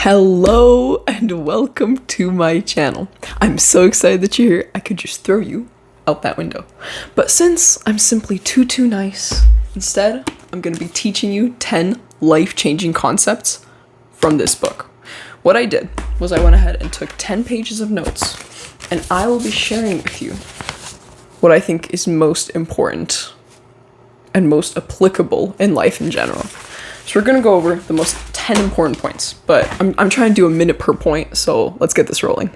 Hello and welcome to my channel. I'm so excited that you're here. I could just throw you out that window. But since I'm simply too nice, instead, I'm going to be teaching you 10 life-changing concepts from this book. What I did was I went ahead and took 10 pages of notes, and I will be sharing with you what I think is most important and most applicable in life in general. So we're going to go over the most 10 important points, but I'm trying to do a minute per point, so let's get this rolling.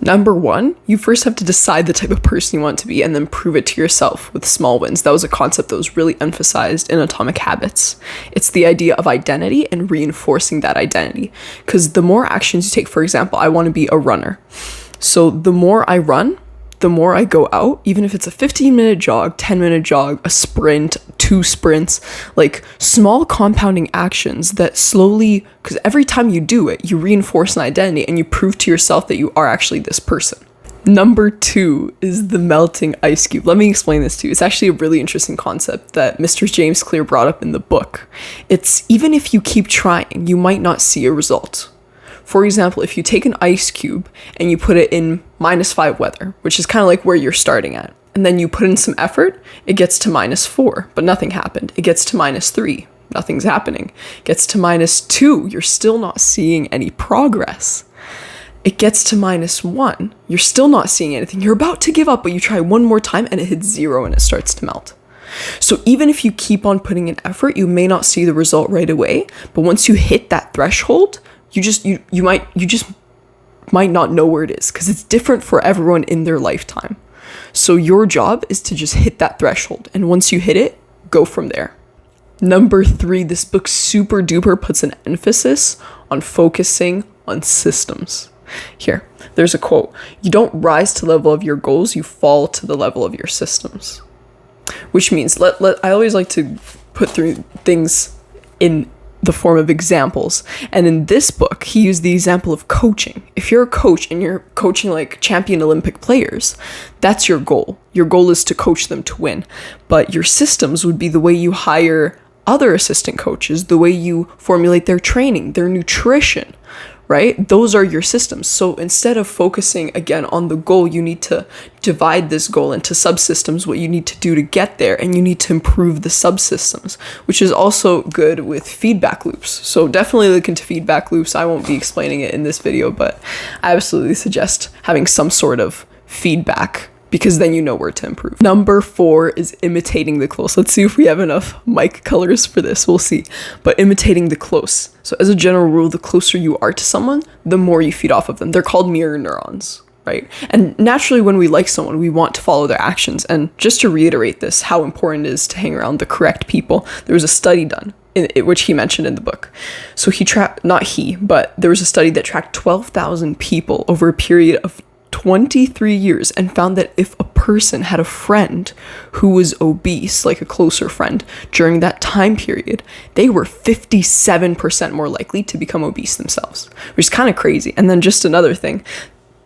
Number 1, you first have to decide the type of person you want to be and then prove it to yourself with small wins. That was a concept that was really emphasized in Atomic Habits. It's the idea of identity and reinforcing that identity. Because the more actions you take, for example, I want to be a runner. So the more I run, the more I go out, even if it's a 15-minute jog, 10-minute jog, a sprint, 2 sprints, like small compounding actions that slowly, because every time you do it, you reinforce an identity and you prove to yourself that you are actually this person. Number 2 is the melting ice cube. Let me explain this to you. It's actually a really interesting concept that Mr. James Clear brought up in the book. It's even if you keep trying, you might not see a result. For example, if you take an ice cube and you put it in -5 weather, which is kind of like where you're starting at, and then you put in some effort, it gets to -4, but nothing happened. It gets to -3, nothing's happening. It gets to -2, you're still not seeing any progress. It gets to -1, you're still not seeing anything. You're about to give up, but you try one more time and it hits 0 and it starts to melt. So even if you keep on putting in effort, you may not see the result right away, but once you hit that threshold, you just might not know where it is because it's different for everyone in their lifetime. So your job is to just hit that threshold, and once you hit it, go from there. Number 3, this book super duper puts an emphasis on focusing on systems. Here, there's a quote: "You don't rise to the level of your goals, you fall to the level of your systems." Which means, I always like to put through things in the form of examples. And in this book, he used the example of coaching. If you're a coach and you're coaching like champion Olympic players, that's your goal. Your goal is to coach them to win. But your systems would be the way you hire other assistant coaches, the way you formulate their training, their nutrition, right? Those are your systems. So instead of focusing again on the goal, you need to divide this goal into subsystems, what you need to do to get there, and you need to improve the subsystems, which is also good with feedback loops. So definitely look into feedback loops. I won't be explaining it in this video, but I absolutely suggest having some sort of feedback, because then you know where to improve. Number 4 is imitating the close. Let's see if we have enough mic colors for this. We'll see. But imitating the close. So as a general rule, the closer you are to someone, the more you feed off of them. They're called mirror neurons, right? And naturally, when we like someone, we want to follow their actions. And just to reiterate this, how important it is to hang around the correct people, there was a study done, which he mentioned in the book. So there was a study that tracked 12,000 people over a period of 23 years and found that if a person had a friend who was obese, like a closer friend, during that time period, they were 57% more likely to become obese themselves, which is kind of crazy. And then just another thing,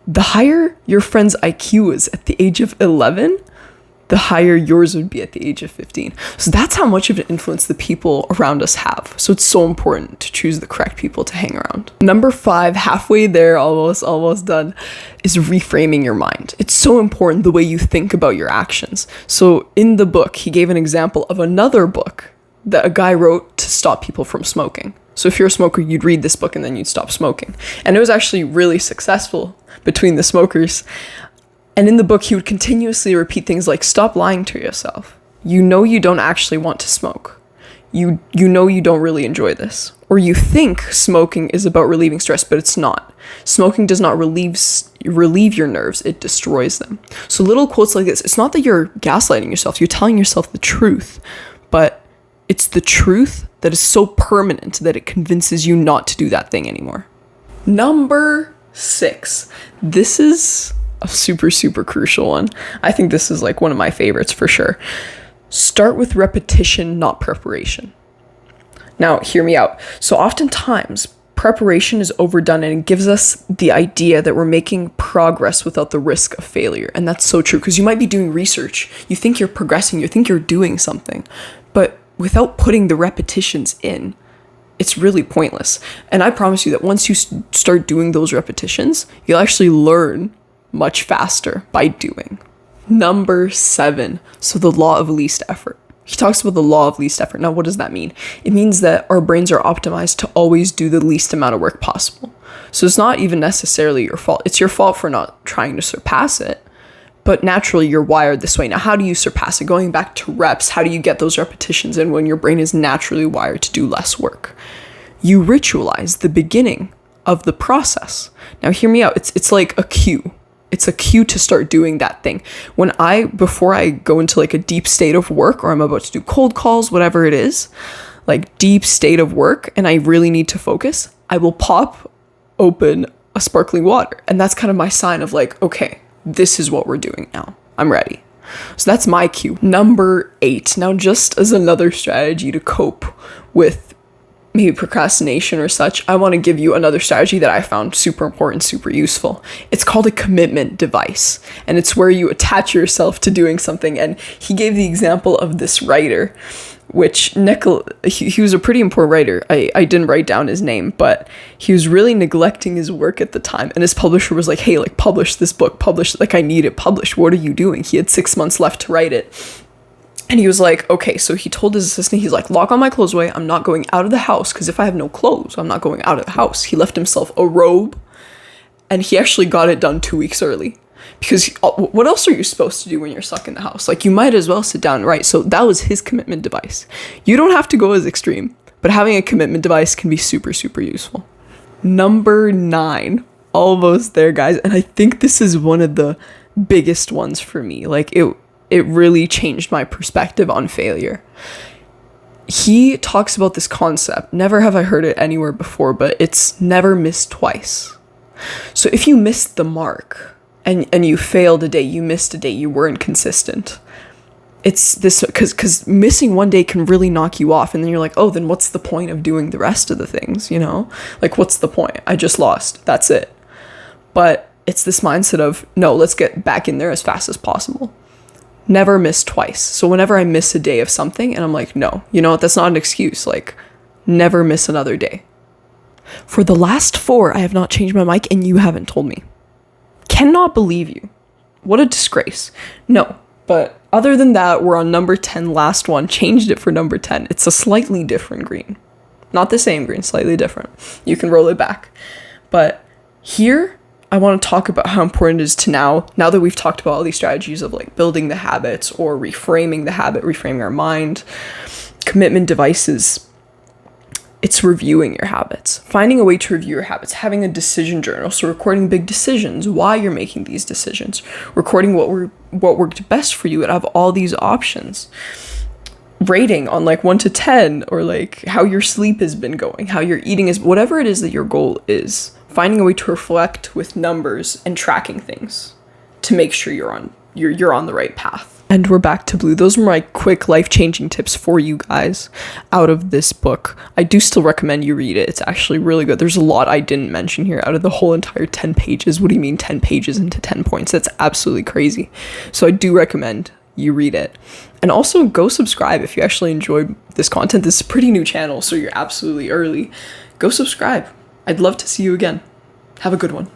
the higher your friend's IQ is at the age of 11, the higher yours would be at the age of 15. So that's how much of an influence the people around us have. So it's so important to choose the correct people to hang around. Number 5, halfway there, almost done, is reframing your mind. It's so important the way you think about your actions. So in the book, he gave an example of another book that a guy wrote to stop people from smoking. So if you're a smoker, you'd read this book and then you'd stop smoking. And it was actually really successful between the smokers. And in the book, he would continuously repeat things like, stop lying to yourself. You know you don't actually want to smoke. You know you don't really enjoy this. Or you think smoking is about relieving stress, but it's not. Smoking does not relieve your nerves, it destroys them. So little quotes like this, it's not that you're gaslighting yourself, you're telling yourself the truth, but it's the truth that is so permanent that it convinces you not to do that thing anymore. Number 6. This is a super crucial one. I think this is like one of my favorites for sure. Start with repetition, not preparation. Now, hear me out. So oftentimes, preparation is overdone and it gives us the idea that we're making progress without the risk of failure. And that's so true because you might be doing research. You think you're progressing, you think you're doing something, but without putting the repetitions in, it's really pointless. And I promise you that once you start doing those repetitions, you'll actually learn much faster by doing. Number 7, so the law of least effort. He talks about the law of least effort. Now, what does that mean? It means that our brains are optimized to always do the least amount of work possible. So it's not even necessarily your fault. It's your fault for not trying to surpass it. But naturally, you're wired this way. Now, how do you surpass it? Going back to reps, how do you get those repetitions in when your brain is naturally wired to do less work? You ritualize the beginning of the process. Now, hear me out. It's like a cue. It's a cue to start doing that thing. Before I go into like a deep state of work, or I'm about to do cold calls, whatever it is, like deep state of work, and I really need to focus, I will pop open a sparkling water. And that's kind of my sign of like, okay, this is what we're doing now. I'm ready. So that's my cue. Number 8. Now, just as another strategy to cope with maybe procrastination or such, I want to give you another strategy that I found super important, super useful. It's called a commitment device, and it's where you attach yourself to doing something. And he gave the example of this writer, which he was a pretty important writer. I didn't write down his name, but he was really neglecting his work at the time, and his publisher was like, hey, like, publish this book, publish, like, I need it published. What are you doing? He had 6 months left to write it. And he was like, okay, so he told his assistant, he's like, lock all my clothes away. I'm not going out of the house, because if I have no clothes, I'm not going out of the house. He left himself a robe, and he actually got it done 2 weeks early. Because what else are you supposed to do when you're stuck in the house? Like, you might as well sit down and write. So that was his commitment device. You don't have to go as extreme, but having a commitment device can be super, super useful. Number 9, almost there, guys. And I think this is one of the biggest ones for me. Like, it really changed my perspective on failure. He talks about this concept. Never have I heard it anywhere before, but it's never miss twice. So if you missed the mark and you failed a day, you missed a day, you weren't consistent, it's this, because missing one day can really knock you off, and then you're like, oh, then what's the point of doing the rest of the things, you know? Like, what's the point? I just lost. That's it. But it's this mindset of, no, let's get back in there as fast as possible. Never miss twice. So whenever I miss a day of something and I'm like, no, you know what, that's not an excuse. Like, never miss another day. For the last 4, I have not changed my mic, and you haven't told me. Cannot believe you. What a disgrace. No, but other than that, we're on number 10, last one. Changed it for number 10. It's a slightly different green. Not the same green, slightly different. You can roll it back. But here, I want to talk about how important it is to now that we've talked about all these strategies of like building the habits or reframing the habit, reframing our mind, commitment devices. It's reviewing your habits, finding a way to review your habits, having a decision journal. So recording big decisions, why you're making these decisions, recording what worked best for you, and have all these options. Rating on like 1 to 10, or like how your sleep has been going, how your eating is, whatever it is that your goal is. Finding a way to reflect with numbers and tracking things to make sure you're on the right path. And we're back to blue. Those are my quick life-changing tips for you guys out of this book. I do still recommend you read it. It's actually really good. There's a lot I didn't mention here out of the whole entire 10 pages. What do you mean 10 pages into 10 points? That's absolutely crazy. So I do recommend you read it. And also go subscribe if you actually enjoyed this content. This is a pretty new channel, so you're absolutely early. Go subscribe. I'd love to see you again. Have a good one.